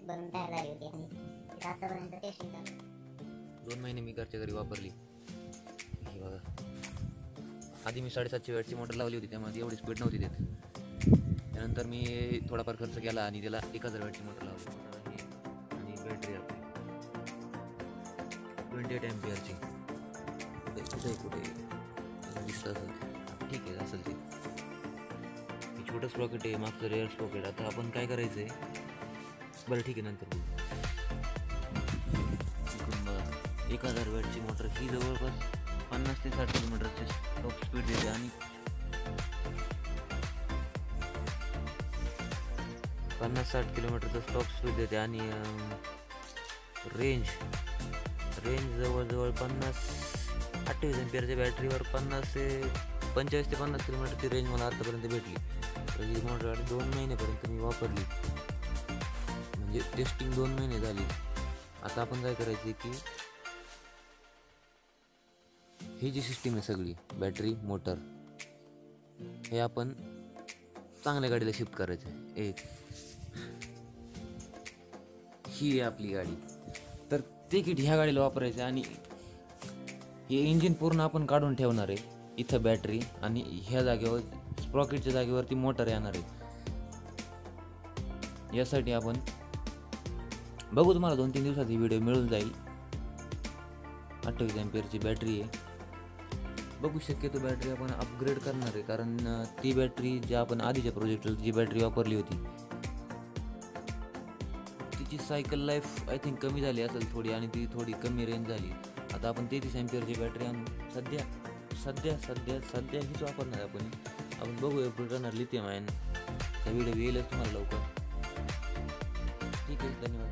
बनून तयार झाली होती आणि तिथं आतापर्यंत टेस्टिंग चालू. 2 महिने मी घरच्या घरी वापरली. हे बघा, आधी मी 750 वॅटची मोटर लावली होती, त्यामध्ये एवढी स्पीड नव्हती देत. त्यानंतर मी थोडाफार खर्च केला आणि त्याला 1000 वॅटची मोटर लावली आणि बॅटरी आपली 28 एम्पियरची. कुठे दिसत असेल, ठीक आहे असेल ते. छोटं स्प्रॉकेट आहे, मागचं रेअर स्प्रॉकेट. आता आपण काय करायचं आहे, बरं ठीक आहे नंतर 1000 वॅटची मोटर ही जवळपास 50 ते 60 किलोमीटरची टॉप स्पीड देते आणि 50-60 किलोमीटरचं स्टॉप स्पीड देते आणि रेंज जवळजवळ 28 एम्पियरच्या बॅटरीवर 25 ते 50 किलोमीटरची रेंज मला आतापर्यंत भेटली. तर ही मोटर 2 महिन्यापर्यंत मी वापरली, म्हणजे टेस्टिंग 2 महिने झाली. आता आपण काय करायचं की ही जी सिस्टीम आहे सगळी बॅटरी मोटर हे आपण चांगल्या गाडीला शिफ्ट करायचं आहे. ही आहे आपली गाडी, तर ते किट ह्या गाडीला वापरायचं आणि हे इंजिन पूर्ण आपण काढून ठेवणार आहे. इथं बॅटरी आणि ह्या जागेवर स्प्रॉकेटच्या जागेवरती मोटर येणार आहे. यासाठी आपण बघू, तुम्हाला 2-3 दिवसात ही व्हिडिओ मिळून जाईल. 28 एम्पियरची बॅटरी आहे. बघू, शक्यतो बॅटरी आपण अपग्रेड करणार आहे, कारण ती बॅटरी ज्या आपण आधीच्या प्रोजेक्टला जी बॅटरी वापरली होती तिची सायकल लाईफ आय थिंक कमी झाली असेल थोडी, आणि ती थोडी कमी रेंज झाली. आता आपण 33 एम्पियरची बॅटरी आणून सध्या हीच वापरणार आहे आपण बघू अपग्रेड करणार लिथियम आयन. हा व्हिडिओ येईलच तुम्हाला लवकर. ठीक आहे, धन्यवाद.